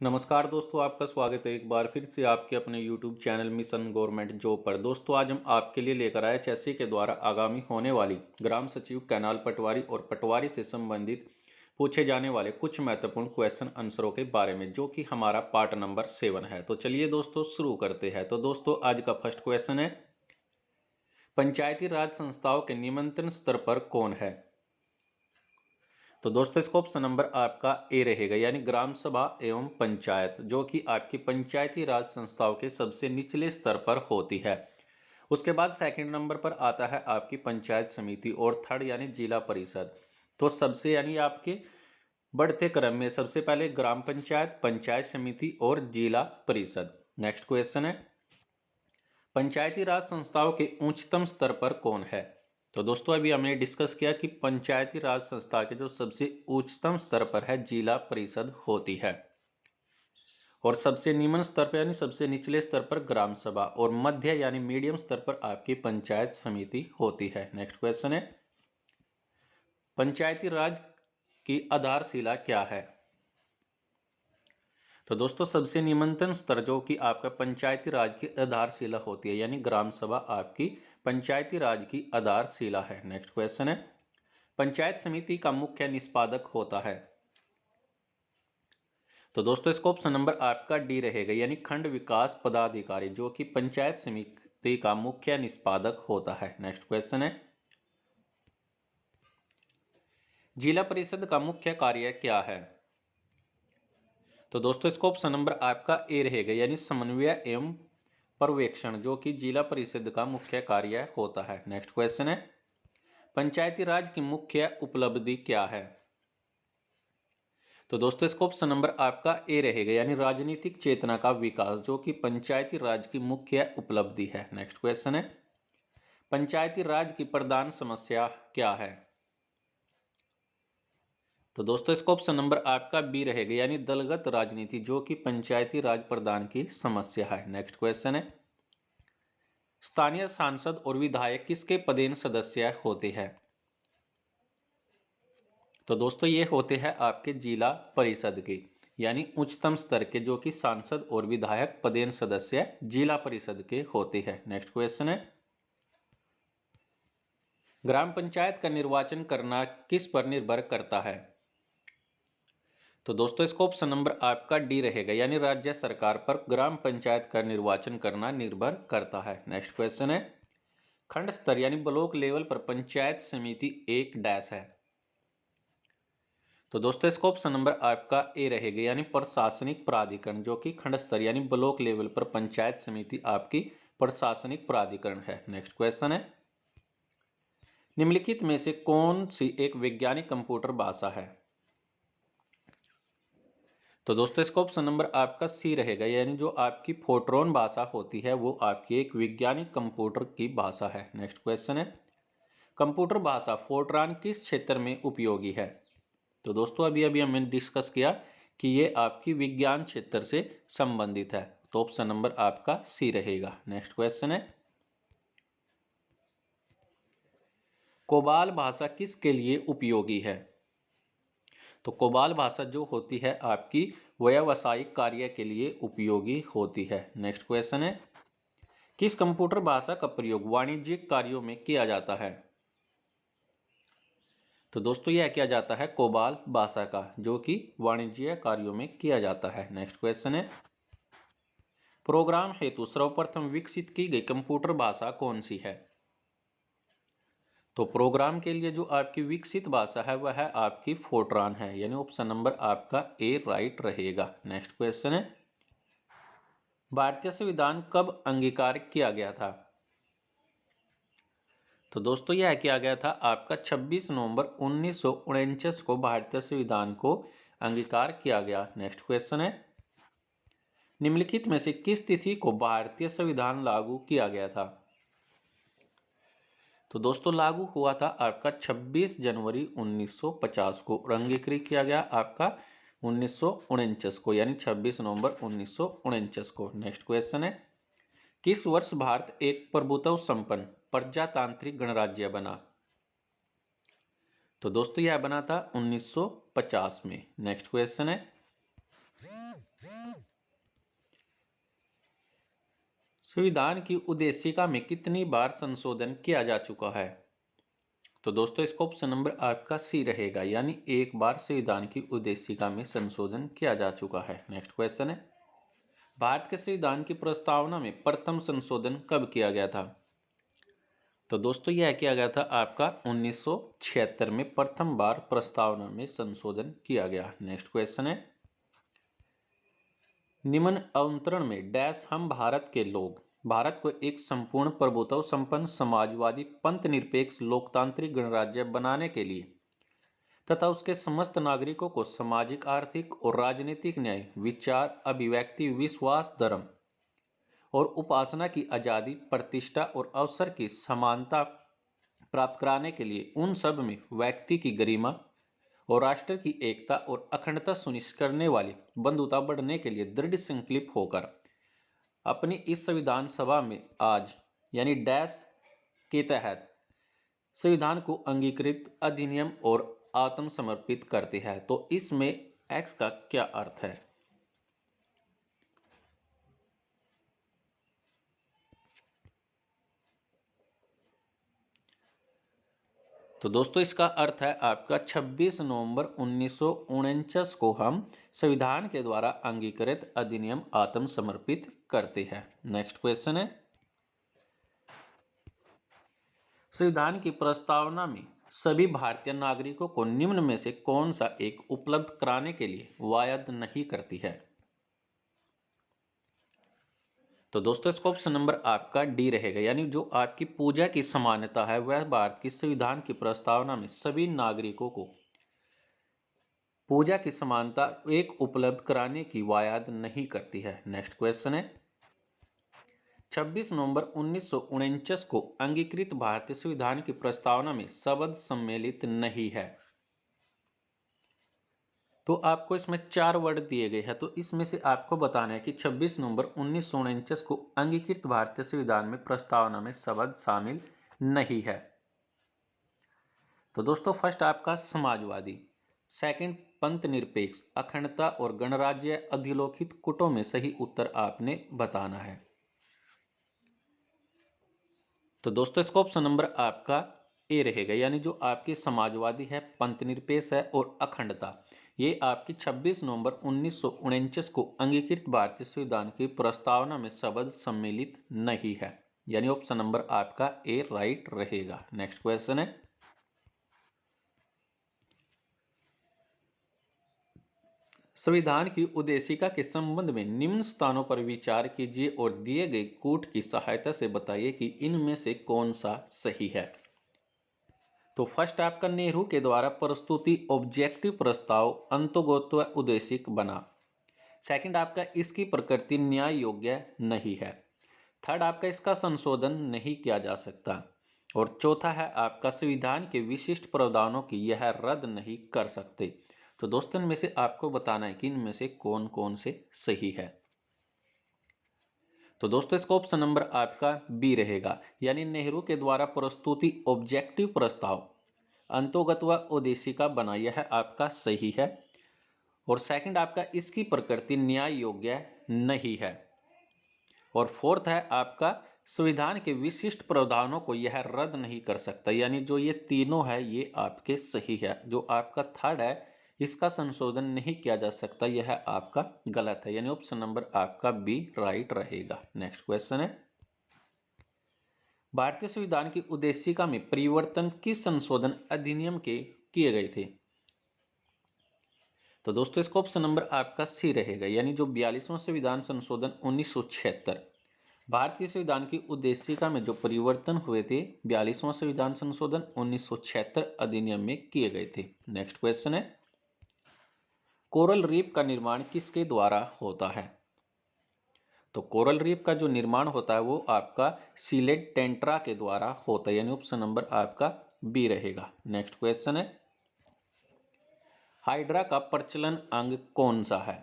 नमस्कार दोस्तों, आपका स्वागत है एक बार फिर से आपके अपने YouTube channel mission government job पर। दोस्तों आज हम आपके लिए लेकर आए एचएससी के द्वारा आगामी होने वाली ग्राम सचिव, कैनाल पटवारी और पटवारी से संबंधित पूछे जाने वाले कुछ महत्वपूर्ण क्वेश्चन आंसरों के बारे में, जो कि हमारा पार्ट नंबर 7 है। तो चलिए दोस्तों शुरू करते हैं। तो दोस्तों आज का फर्स्ट क्वेश्चन है, पंचायती राज संस्थाओं के निमंत्रण स्तर पर कौन है? तो दोस्तों इसका ऑप्शन नंबर आपका ए रहेगा, यानी ग्राम सभा एवं पंचायत, जो कि आपकी पंचायती राज संस्थाओं के सबसे निचले स्तर पर होती है। उसके बाद सेकंड नंबर पर आता है आपकी पंचायत समिति और थर्ड यानी जिला परिषद। तो सबसे यानी आपके बढ़ते क्रम में सबसे पहले ग्राम पंचायत, पंचायत समिति और जिला परिषद। नेक्स्ट क्वेश्चन है, पंचायती राज संस्थाओं के उच्चतम स्तर पर कौन है? तो दोस्तों अभी हमने डिस्कस किया कि पंचायती राज संस्था के जो सबसे उच्चतम स्तर पर है जिला परिषद होती है, और सबसे निम्न स्तर पर यानी सबसे निचले स्तर पर ग्राम सभा, और मध्य यानी मीडियम स्तर पर आपकी पंचायत समिति होती है। नेक्स्ट क्वेश्चन है, पंचायती राज की आधारशिला क्या है? तो दोस्तों सबसे निम्नतम स्तर जो कि आपका पंचायती राज की आधारशिला होती है, यानी ग्राम सभा आपकी पंचायती राज की आधारशिला है। नेक्स्ट क्वेश्चन है, पंचायत समिति का मुख्य निष्पादक होता है? तो दोस्तों इसका ऑप्शन नंबर आपका डी रहेगा, यानी खंड विकास पदाधिकारी, जो कि पंचायत समिति का मुख्य निष्पादक होता है। नेक्स्ट क्वेश्चन है, जिला परिषद का मुख्य कार्य क्या है? तो दोस्तों इसका ऑप्शन नंबर आपका ए रहेगा, यानी समन्वय एवं पर्यवेक्षण, जो कि जिला परिषद का मुख्य कार्य होता है। नेक्स्ट क्वेश्चन है, पंचायती राज की मुख्य उपलब्धि क्या है? तो दोस्तों इसका ऑप्शन नंबर आपका ए रहेगा, यानी राजनीतिक चेतना का विकास, जो कि पंचायती राज की मुख्य उपलब्धि है। नेक्स्ट क्वेश्चन है, पंचायती राज की प्रधान समस्या क्या है? तो दोस्तों इसका ऑप्शन नंबर आपका बी रहेगा, यानी दलगत राजनीति, जो कि पंचायती राज प्रधान की समस्या है। नेक्स्ट क्वेश्चन है, स्थानीय सांसद और विधायक किसके पदेन सदस्य होते हैं? तो दोस्तों ये होते हैं आपके जिला परिषद के, यानी उच्चतम स्तर के, जो कि सांसद और विधायक पदेन सदस्य जिला परिषद के होते हैं। नेक्स्ट क्वेश्चन है, ग्राम पंचायत का निर्वाचन करना किस पर निर्भर करता है? तो दोस्तों इसका ऑप्शन नंबर आपका डी रहेगा, यानी राज्य सरकार पर ग्राम पंचायत का निर्वाचन करना निर्भर करता है। नेक्स्ट क्वेश्चन है, खंड स्तर यानी ब्लॉक लेवल पर पंचायत समिति एक डैश है? तो दोस्तों इसका ऑप्शन नंबर आपका ए रहेगा, यानी प्रशासनिक प्राधिकरण, जो कि खंड स्तर यानी ब्लॉक लेवल पर पंचायत समिति आपकी प्रशासनिक प्राधिकरण है। नेक्स्ट क्वेश्चन है, निम्नलिखित में से कौन सी एक वैज्ञानिक कंप्यूटर भाषा है? तो दोस्तों इसका ऑप्शन नंबर आपका सी रहेगा, यानी जो आपकी फोर्ट्रॉन भाषा होती है वो आपकी एक वैज्ञानिक कंप्यूटर की भाषा है। नेक्स्ट क्वेश्चन है, कंप्यूटर भाषा फोर्ट्रॉन किस क्षेत्र में उपयोगी है? तो दोस्तों अभी अभी हमने डिस्कस किया कि ये आपकी विज्ञान क्षेत्र से संबंधित है, तो ऑप्शन नंबर आपका सी रहेगा। नेक्स्ट क्वेश्चन है, कोबाल भाषा किसके लिए उपयोगी है? तो कोबाल भाषा जो होती है आपकी व्यावसायिक कार्य के लिए उपयोगी होती है। नेक्स्ट क्वेश्चन है, किस कंप्यूटर भाषा का प्रयोग वाणिज्यिक कार्यों में किया जाता है? तो दोस्तों यह किया जाता है कोबाल भाषा का, जो कि वाणिज्यिक कार्यों में किया जाता है। नेक्स्ट क्वेश्चन है, प्रोग्राम हेतु सर्वप्रथम विकसित की गई कंप्यूटर भाषा कौन सी है? तो प्रोग्राम के लिए जो आपकी विकसित भाषा है वह है आपकी फोर्ट्रान है, यानी ऑप्शन नंबर आपका ए राइट रहेगा। नेक्स्ट क्वेश्चन है, भारतीय संविधान कब अंगीकार किया गया था? तो दोस्तों यह किया गया था आपका 26 नवंबर 1949 को भारतीय संविधान को अंगीकार किया गया। नेक्स्ट क्वेश्चन है, निम्नलिखित में से किस तिथि को भारतीय संविधान लागू किया गया था? तो दोस्तों लागू हुआ था आपका 26 जनवरी 1950 को, और अंगीकृत किया गया आपका 1949 को, यानी 26 नवंबर 1949 को। नेक्स्ट क्वेश्चन है, किस वर्ष भारत एक प्रभुत्व संपन्न प्रजातांत्रिक गणराज्य बना? तो दोस्तों यह बना था 1950 में। नेक्स्ट क्वेश्चन है, संविधान की उद्देशिका में कितनी बार संशोधन किया जा चुका है? तो दोस्तों इसका ऑप्शन नंबर आपका सी रहेगा, यानी एक बार संविधान की उद्देशिका में संशोधन किया जा चुका है। नेक्स्ट क्वेश्चन है, भारत के संविधान की प्रस्तावना में प्रथम संशोधन कब किया गया था? तो दोस्तों यह किया गया था आपका 1976 में प्रथम बार प्रस्तावना में संशोधन किया गया। नेक्स्ट क्वेश्चन है, निम्न अवतरण में डैश हम भारत के लोग भारत को एक संपूर्ण प्रभुत्व संपन्न समाजवादी पंथ निरपेक्ष लोकतांत्रिक गणराज्य बनाने के लिए तथा उसके समस्त नागरिकों को सामाजिक आर्थिक और राजनीतिक न्याय विचार अभिव्यक्ति विश्वास धर्म और उपासना की आज़ादी प्रतिष्ठा और अवसर की समानता प्राप्त कराने के लिए उन सब में व्यक्ति की गरिमा और राष्ट्र की एकता और अखंडता सुनिश्चित करने वाली बंधुता बढ़ने के लिए दृढ़ संकल्प होकर अपनी इस संविधान सभा में आज यानी डैश के तहत संविधान को अंगीकृत अधिनियम और आत्मसमर्पित करते हैं। तो इसमें एक्स का क्या अर्थ है? तो दोस्तों इसका अर्थ है आपका 26 नवंबर 1949 को हम संविधान के द्वारा अंगीकृत अधिनियम आत्मसमर्पित करते हैं। नेक्स्ट क्वेश्चन है, संविधान की प्रस्तावना में सभी भारतीय नागरिकों को निम्न में से कौन सा एक उपलब्ध कराने के लिए वायद नहीं करती है? तो दोस्तों इसका ऑप्शन नंबर आपका डी रहेगा, यानी जो आपकी पूजा की समानता है वह भारत की संविधान की प्रस्तावना में सभी नागरिकों को पूजा की समानता एक उपलब्ध कराने की वायद नहीं करती है। नेक्स्ट क्वेश्चन है, 26 नवंबर 1949 को अंगीकृत भारतीय संविधान की प्रस्तावना में शब्द सम्मिलित नहीं है। तो आपको इसमें 4 वर्ड दिए गए हैं, तो इसमें से आपको बताना है कि 26 नवंबर 1949 को अंगीकृत भारतीय संविधान में प्रस्तावना में शब्द शामिल नहीं है। तो दोस्तों फर्स्ट आपका समाजवादी, सेकंड पंथ निरपेक्ष, अखंडता और गणराज्य, अधिलोकित कुटों में सही उत्तर आपने बताना है। तो दोस्तों इसका ऑप्शन नंबर आपका ए रहेगा, यानी जो आपकी समाजवादी है, पंथ निरपेक्ष है और अखंडता, ये आपकी 26 नवंबर 1949 को अंगीकृत भारतीय संविधान की प्रस्तावना में शब्द सम्मिलित नहीं है, यानी ऑप्शन नंबर आपका ए राइट रहेगा। नेक्स्ट क्वेश्चन है, संविधान की उद्देशिका के संबंध में निम्न स्थानों पर विचार कीजिए और दिए गए कूट की सहायता से बताइए कि इनमें से कौन सा सही है। तो फर्स्ट आपका नेहरू के द्वारा प्रस्तुति ऑब्जेक्टिव प्रस्ताव अंतर्गोत्व उद्देशिक बना। सेकंड आपका इसकी प्रकृति न्याय योग्य नहीं है। थर्ड आपका इसका संशोधन नहीं किया जा सकता। और चौथा है आपका संविधान के विशिष्ट प्रावधानों की यह रद्द नहीं कर सकते। तो दोस्तों इनमें से आपको बताना है कि इनमें से कौन कौन से सही है। तो दोस्तों इसका ऑप्शन नंबर आपका बी रहेगा, यानी नेहरू के द्वारा प्रस्तुति ऑब्जेक्टिव प्रस्ताव अंतोगत व उद्देशिका बना, यह आपका सही है। और सेकंड आपका इसकी प्रकृति न्याय योग्य नहीं है। और फोर्थ है आपका संविधान के विशिष्ट प्रावधानों को यह रद्द नहीं कर सकता, यानी जो ये तीनों है ये आपके सही है। जो आपका थर्ड है इसका संशोधन नहीं किया जा सकता, यह आपका गलत है, यानी ऑप्शन नंबर आपका बी राइट रहेगा। नेक्स्ट क्वेश्चन है, भारतीय संविधान की उद्देशिका में परिवर्तन किस संशोधन अधिनियम के किए गए थे? तो दोस्तों इसका ऑप्शन नंबर आपका सी रहेगा, यानी जो 42वां संविधान संशोधन 1976 भारत के संविधान की उद्देशिका में जो परिवर्तन हुए थे 42वां संविधान संशोधन 1976 अधिनियम में किए गए थे। नेक्स्ट क्वेश्चन है, कोरल रीफ का निर्माण किसके द्वारा होता है? तो कोरल रीफ का जो निर्माण होता है वो आपका सीलेट टेंट्रा के द्वारा होता है, यानी ऑप्शन नंबर आपका बी रहेगा। नेक्स्ट क्वेश्चन है, हाइड्रा का प्रचलन अंग कौन सा है?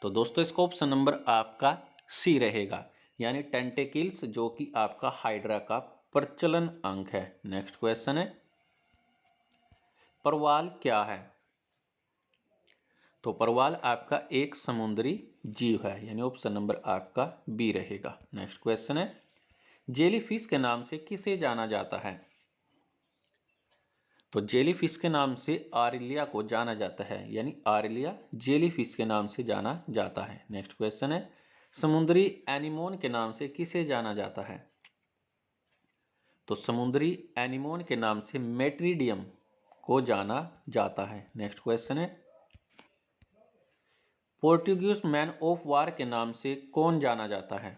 तो दोस्तों इसका ऑप्शन नंबर आपका सी रहेगा, यानी टेंटेकिल्स जो कि आपका हाइड्रा का प्रचलन अंग है। नेक्स्ट क्वेश्चन है, परवाल क्या है? तो परवाल आपका एक समुद्री जीव है, यानी ऑप्शन नंबर आपका बी रहेगा। नेक्स्ट क्वेश्चन है, जेलीफिश के नाम से किसे जाना जाता है? तो जेलीफिश के नाम से आरिलिया को जाना जाता है, यानी आरिलिया जेलीफिश के नाम से जाना जाता है। नेक्स्ट क्वेश्चन है, समुद्री एनीमोन के नाम से किसे जाना जाता है? तो समुद्री एनीमोन के नाम से मेट्रीडियम को जाना जाता है। नेक्स्ट क्वेश्चन है, पोर्टुगीज मैन ऑफ वार के नाम से कौन जाना जाता है?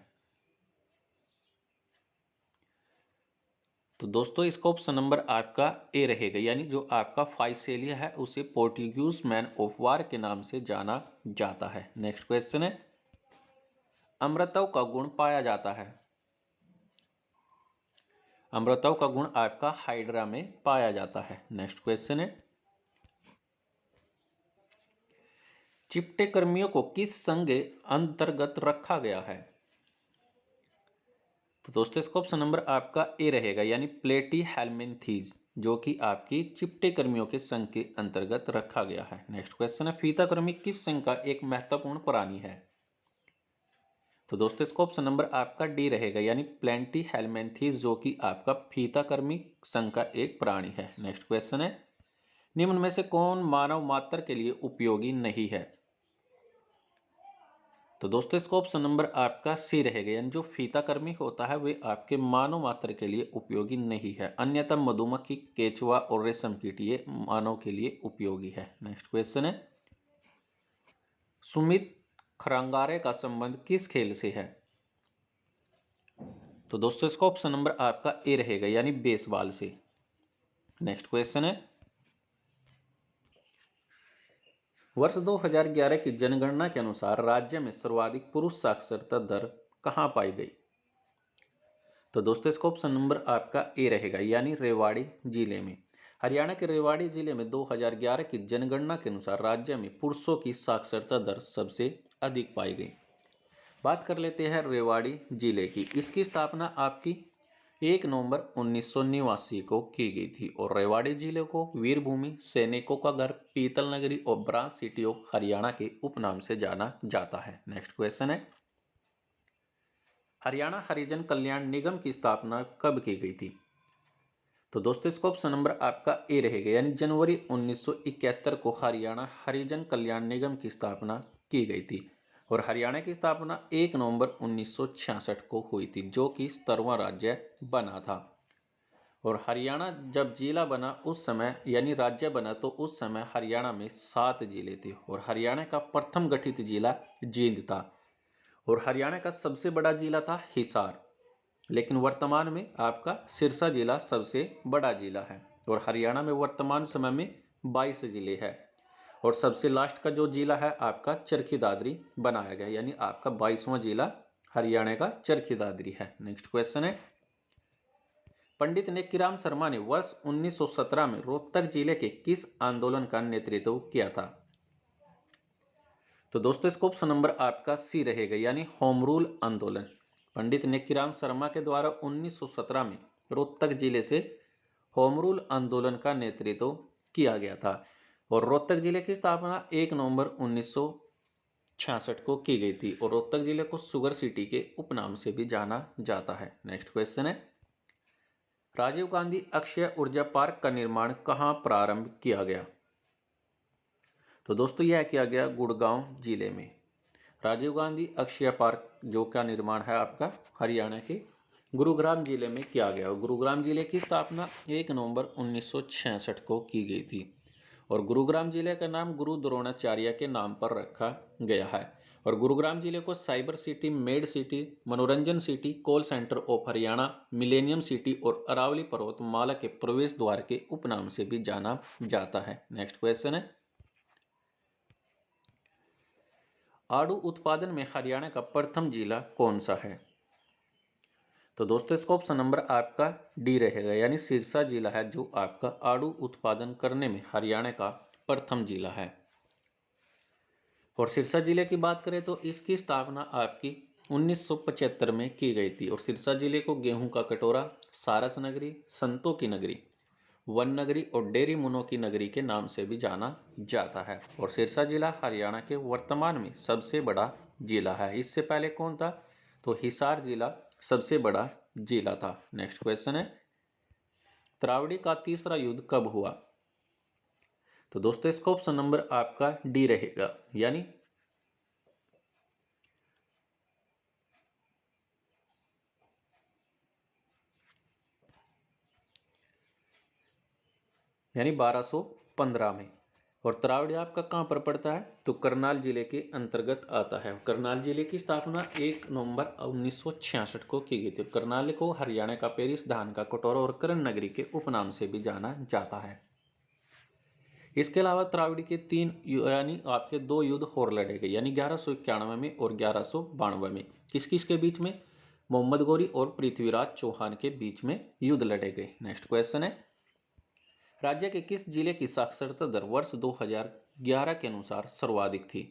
तो दोस्तों इसका ऑप्शन नंबर आपका ए रहेगा, यानी जो आपका फाइसेलिया है उसे पोर्टुगीज मैन ऑफ वार के नाम से जाना जाता है। नेक्स्ट क्वेश्चन है, अमृतत्व का गुण पाया जाता है? अमृतत्व का गुण आपका हाइड्रा में पाया जाता है। नेक्स्ट क्वेश्चन है, चिपटे कर्मियों को किस संघ अंतर्गत रखा गया है? तो दोस्तों इसका ऑप्शन नंबर आपका ए रहेगा, यानी प्लेटी हेलमिंथीज, जो कि आपकी चिपटे कर्मियों के संघ के अंतर्गत रखा गया है। नेक्स्ट क्वेश्चन है, फीता कर्मी किस संघ का एक महत्वपूर्ण प्राणी है? तो दोस्तों इसका ऑप्शन नंबर आपका डी रहेगा, यानी प्लेटी हेलमिंथीज, जो कि आपका फीता कर्मी संघ का एक प्राणी है। नेक्स्ट क्वेश्चन है, निम्न में से कौन मानव मात्र के लिए उपयोगी नहीं है? तो दोस्तों इसका ऑप्शन नंबर आपका सी रहेगा, यानी जो फीताकर्मी होता है वे आपके मानव मात्र के लिए उपयोगी नहीं है, अन्यथा मधुमक्खी, केचुआ और रेशम कीट ये मानव के लिए उपयोगी है। नेक्स्ट क्वेश्चन है, सुमित खरंगारे का संबंध किस खेल से है? तो दोस्तों इसका ऑप्शन नंबर आपका ए रहेगा, यानी बेसबॉल से। नेक्स्ट क्वेश्चन है, वर्ष 2011 की जनगणना के अनुसार राज्य में सर्वाधिक पुरुष साक्षरता दर कहां पाई गई? तो दोस्तों इसका ऑप्शन नंबर आपका ए रहेगा, यानी रेवाड़ी जिले में। हरियाणा के रेवाड़ी जिले में 2011 की जनगणना के अनुसार राज्य में पुरुषों की साक्षरता दर सबसे अधिक पाई गई। बात कर लेते हैं रेवाड़ी जिले की। इसकी स्थापना आपकी 1 नवंबर 1989 को की गई थी और रेवाड़ी जिले को वीरभूमि, सैनिकों का घर, पीतल नगरी और ब्रांच सिटी ऑफ हरियाणा के उपनाम से जाना जाता है। नेक्स्ट क्वेश्चन है, हरियाणा हरिजन कल्याण निगम की स्थापना कब की गई थी? तो दोस्तों इसका ऑप्शन नंबर आपका ए रहेगा, यानी जनवरी 1971 को हरियाणा हरिजन कल्याण निगम की स्थापना की गई थी और हरियाणा की स्थापना 1 नवंबर 1966 को हुई थी, जो कि 17वां राज्य बना था। और हरियाणा जब जिला बना उस समय, यानी राज्य बना, तो उस समय हरियाणा में 7 जिले थे और हरियाणा का प्रथम गठित जिला जींद था और हरियाणा का सबसे बड़ा जिला था हिसार, लेकिन वर्तमान में आपका सिरसा जिला सबसे बड़ा जिला है और हरियाणा में वर्तमान समय में 22 जिले हैं और सबसे लास्ट का जो जिला है आपका चरखी दादरी बनाया गया, यानी आपका 22वां जिला हरियाणा का चरखी दादरी है। नेक्स्ट क्वेश्चन है, पंडित नेक्कीराम शर्मा ने वर्ष 1917 में रोहतक जिले के किस आंदोलन का नेतृत्व किया था? तो दोस्तों इसका ऑप्शन नंबर आपका सी रहेगा, यानी होम रूल आंदोलन। पंडित नेक्कीराम शर्मा के द्वारा 1917 में रोहतक जिले से होम रूल आंदोलन का नेतृत्व किया गया था और रोहतक जिले की स्थापना 1 नवंबर 1966 को की गई थी और रोहतक जिले को शुगर सिटी के उपनाम से भी जाना जाता है। नेक्स्ट क्वेश्चन है, राजीव गांधी अक्षय ऊर्जा पार्क का निर्माण कहां प्रारंभ किया गया? तो दोस्तों यह किया गया गुड़गांव जिले में। राजीव गांधी अक्षय पार्क जो का निर्माण है आपका हरियाणा के गुरुग्राम जिले में किया गया। गुरुग्राम जिले की स्थापना 1 नवंबर 1966 को की गई थी और गुरुग्राम जिले का नाम गुरु द्रोणाचार्य के नाम पर रखा गया है और गुरुग्राम जिले को साइबर सिटी, मेड सिटी, मनोरंजन city, call centre of Haryana, millennium city और अरावली पर्वतमाला के प्रवेश द्वार के उपनाम से भी जाना जाता है। नेक्स्ट क्वेश्चन है, आड़ू उत्पादन में हरियाणा का प्रथम जिला कौन सा है? तो दोस्तों इसका ऑप्शन नंबर आपका डी रहेगा, यानी सिरसा जिला है जो आपका आड़ू उत्पादन करने में हरियाणा का प्रथम जिला है। और सिरसा जिले की बात करें तो इसकी स्थापना आपकी 1975 में की गई थी और सिरसा जिले को गेहूं का कटोरा, सारस नगरी, संतों की नगरी, वन नगरी और डेयरी मुनों की नगरी के नाम से भी जाना जाता है। और सिरसा जिला हरियाणा के वर्तमान में सबसे बड़ा जिला है। इससे पहले कौन था? तो हिसार जिला सबसे बड़ा जिला था। नेक्स्ट क्वेश्चन है, त्रावडी का तीसरा युद्ध कब हुआ? तो दोस्तों इसका ऑप्शन नंबर आपका डी रहेगा, यानी यानी 1215 में। और त्रावडी आपका कहाँ पर पड़ता है? तो करनाल जिले के अंतर्गत आता है। करनाल जिले की स्थापना 1 नवंबर 1966 को की गई थी। करनाल को हरियाणा का पेरिस, धान का कटोरा और करण नगरी के उपनाम से भी जाना जाता है। इसके अलावा त्रावडी के 3 यानी आपके 2 युद्ध और लड़े गए, यानी 1191 में और 1192 में। किस किस के बीच में? मोहम्मद गौरी और पृथ्वीराज चौहान के बीच में युद्ध लड़े गए। नेक्स्ट क्वेश्चन है, राज्य के किस जिले की साक्षरता दर वर्ष 2011 के अनुसार सर्वाधिक थी?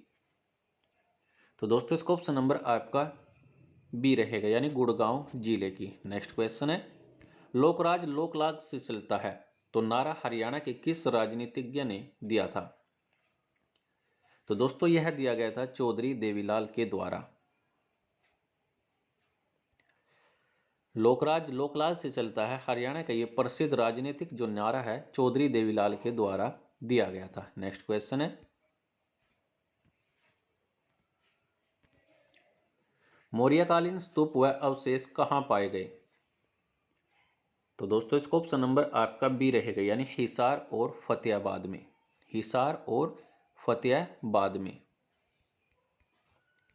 तो दोस्तों इसका ऑप्शन नंबर आपका बी रहेगा, यानी गुड़गांव जिले की। नेक्स्ट क्वेश्चन है, लोकराज लोकलाग से चलता है तो नारा हरियाणा के किस राजनीतिज्ञ ने दिया था? तो दोस्तों यह दिया गया था चौधरी देवीलाल के द्वारा। लोकराज लोकलाज से चलता है हरियाणा का ये प्रसिद्ध राजनीतिक जो नारा है चौधरी देवीलाल के द्वारा दिया गया था। नेक्स्ट क्वेश्चन है, मौर्यकालीन स्तूप व अवशेष कहां पाए गए? तो दोस्तों इसका ऑप्शन नंबर आपका बी रहेगा, यानी हिसार और फतेहाबाद में। हिसार और फतेहाबाद में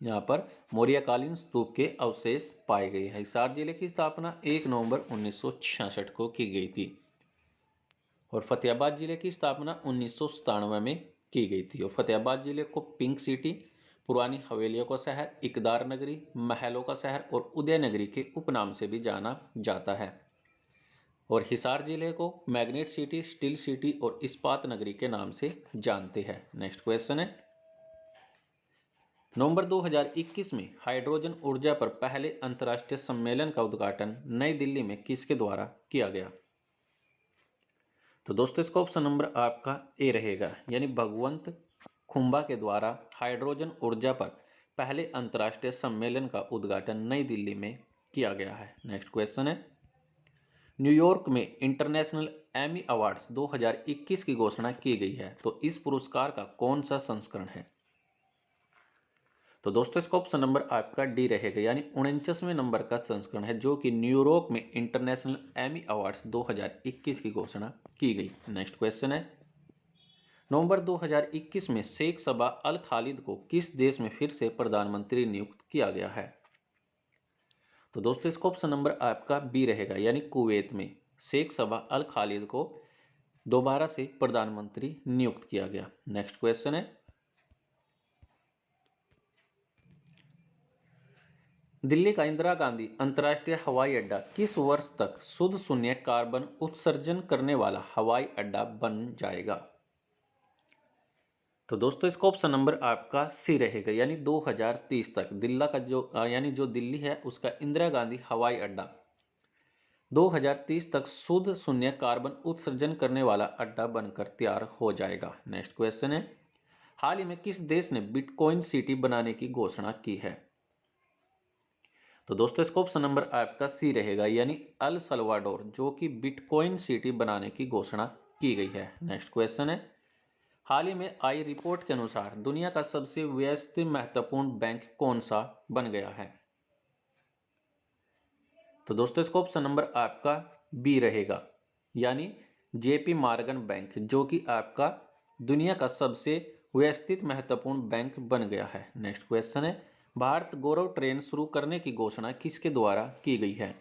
यहाँ पर मौर्यकालीन स्तूप के अवशेष पाए गए हैं। हिसार जिले की स्थापना 1 नवंबर 1966 को की गई थी और फतेहाबाद जिले की स्थापना 1997 में की गई थी। और फतेहाबाद जिले को पिंक सिटी, पुरानी हवेलियों का शहर, इकदार नगरी, महलों का शहर और उदय नगरी के उपनाम से भी जाना जाता है। और हिसार जिले को मैग्नेट सिटी, स्टील सिटी और इस्पात नगरी के नाम से जानते हैं। नेक्स्ट क्वेश्चन है, नवंबर 2021 में हाइड्रोजन ऊर्जा पर पहले अंतर्राष्ट्रीय सम्मेलन का उद्घाटन नई दिल्ली में किसके द्वारा किया गया? तो दोस्तों इसका ऑप्शन नंबर आपका ए रहेगा, यानी भगवंत खुंबा के द्वारा हाइड्रोजन ऊर्जा पर पहले अंतर्राष्ट्रीय सम्मेलन का उद्घाटन नई दिल्ली में किया गया है। नेक्स्ट क्वेश्चन है, न्यूयॉर्क में इंटरनेशनल एमी अवार्ड्स 2021 की घोषणा की गई है तो इस पुरस्कार का कौन सा संस्करण है? तो दोस्तों इसका ऑप्शन नंबर आपका डी रहेगा, यानी 49वें नंबर का संस्करण है जो कि न्यूयॉर्क में इंटरनेशनल एमी अवार्ड्स 2021 की घोषणा की गई। नेक्स्ट क्वेश्चन है, नवंबर 2021 में शेख सबा अल खालिद को किस देश में फिर से प्रधानमंत्री नियुक्त किया गया है? तो दोस्तों इसका ऑप्शन नंबर आपका बी रहेगा, यानी कुवैत में शेख सबा अल खालिद को दोबारा से प्रधानमंत्री नियुक्त किया गया। नेक्स्ट क्वेश्चन है, दिल्ली का इंदिरा गांधी अंतर्राष्ट्रीय हवाई अड्डा किस वर्ष तक शुद्ध शून्य कार्बन उत्सर्जन करने वाला हवाई अड्डा बन जाएगा? तो दोस्तों इसका ऑप्शन नंबर आपका सी रहेगा, यानी 2030 तक दिल्ली का जो दिल्ली है उसका इंदिरा गांधी हवाई अड्डा 2030 तक शुद्ध शून्य कार्बन उत्सर्जन करने वाला अड्डा बनकर तैयार हो जाएगा। नेक्स्ट क्वेश्चन है, हाल ही में किस देश ने बिटकॉइन सिटी बनाने की घोषणा की है? तो दोस्तों इसका ऑप्शन नंबर आपका सी रहेगा, यानी अल सल्वाडोर, जो कि बिटकॉइन सिटी बनाने की घोषणा की गई है। नेक्स्ट क्वेश्चन है, हाल ही में आई रिपोर्ट के अनुसार दुनिया का सबसे व्यस्त महत्वपूर्ण बैंक कौन सा बन गया है? तो दोस्तों इसका ऑप्शन नंबर आपका बी रहेगा, यानी जेपी मॉर्गन बैंक, जो कि आपका दुनिया का सबसे व्यवस्थित महत्वपूर्ण बैंक बन गया है। नेक्स्ट क्वेश्चन है, भारत गौरव ट्रेन शुरू करने की घोषणा किसके द्वारा की गई है?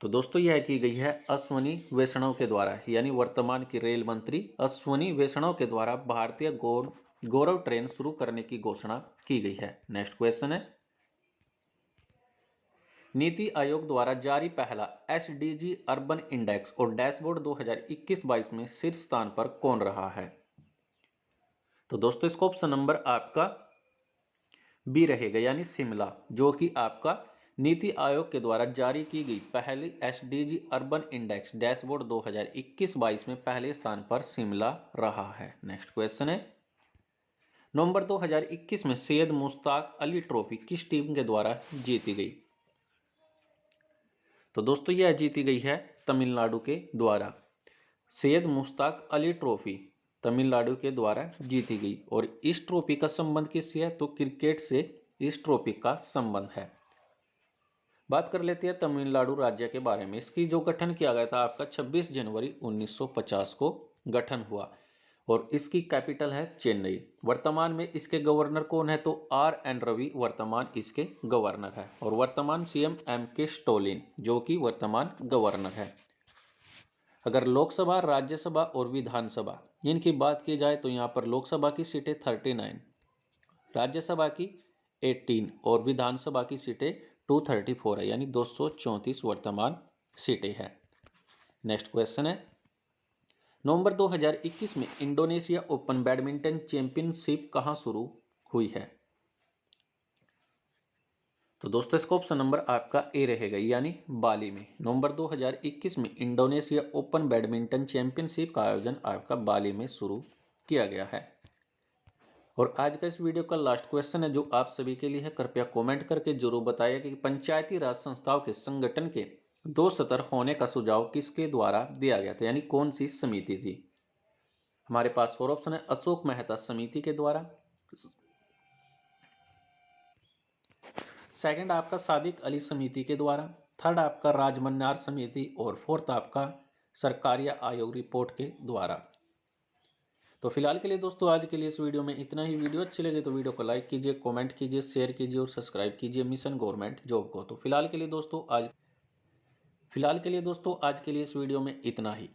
तो दोस्तों यह की गई है अश्वनी वैष्णव के द्वारा, यानी वर्तमान की रेल मंत्री अश्वनी वैष्णव के द्वारा भारतीय गौरव ट्रेन शुरू करने की घोषणा की गई है। नेक्स्ट क्वेश्चन है, नीति आयोग द्वारा जारी पहला एसडीजी अर्बन इंडेक्स और डैशबोर्ड 2021-22 में शीर्ष स्थान पर कौन रहा है? तो दोस्तों इसका ऑप्शन नंबर आपका बी रहेगा, यानी शिमला, जो कि आपका नीति आयोग के द्वारा जारी की गई पहली एसडीजी अर्बन इंडेक्स डैशबोर्ड 2021-22 में पहले स्थान पर शिमला रहा है। नेक्स्ट क्वेश्चन है, नवंबर 2021 में सैयद मुश्ताक अली ट्रॉफी किस टीम के द्वारा जीती गई? तो दोस्तों यह जीती गई है तमिलनाडु के द्वारा। सैयद मुश्ताक अली ट्रॉफी तमिलनाडु के द्वारा जीती गई और इस ट्रॉफी का संबंध किससे है? तो क्रिकेट से इस ट्रॉफी का संबंध है। बात कर लेते हैं तमिलनाडु राज्य के बारे में। इसकी जो गठन किया गया था आपका 26 जनवरी 1950 को गठन हुआ और इसकी कैपिटल है चेन्नई। वर्तमान में इसके गवर्नर कौन है? तो आर एन रवि वर्तमान इसके गवर्नर है और वर्तमान सीएम एम के स्टोलिन जो कि वर्तमान गवर्नर है। अगर लोकसभा, राज्यसभा और विधानसभा इनकी बात की जाए तो यहाँ पर लोकसभा की सीटें 39, राज्यसभा की 18 और विधानसभा की सीटें 234 है, यानी 234 वर्तमान सीटें हैं। नेक्स्ट क्वेश्चन है, नवंबर 2021 में इंडोनेशिया ओपन बैडमिंटन चैंपियनशिप कहां शुरू हुई है? तो दोस्तों इसका ऑप्शन नंबर आपका ए रहेगा, यानी बाली में। नवंबर 2021 में इंडोनेशिया ओपन बैडमिंटन चैंपियनशिप का आयोजन आपका बाली में शुरू किया गया है। और आज का इस वीडियो का लास्ट क्वेश्चन है जो आप सभी के लिए है। कृपया कमेंट करके जरूर बताइए कि पंचायती राज संस्थाओं के संगठन के 2 सत्र होने का सुझाव किसके द्वारा दिया गया था, यानी कौन सी समिति थी? हमारे पास 4 ऑप्शन है, अशोक मेहता समिति के द्वारा, सेकंड आपका सादिक अली समिति के द्वारा, थर्ड आपका राजमन्यार समिति और फोर्थ आपका सरकारिया आयोग रिपोर्ट के द्वारा। तो फिलहाल के लिए दोस्तों आज के लिए इस वीडियो में इतना ही। वीडियो अच्छी लगे तो वीडियो को लाइक कीजिए, कमेंट कीजिए, शेयर कीजिए और सब्सक्राइब कीजिए मिशन गवर्नमेंट जॉब को। तो फिलहाल के लिए दोस्तों आज के लिए इस वीडियो में इतना ही।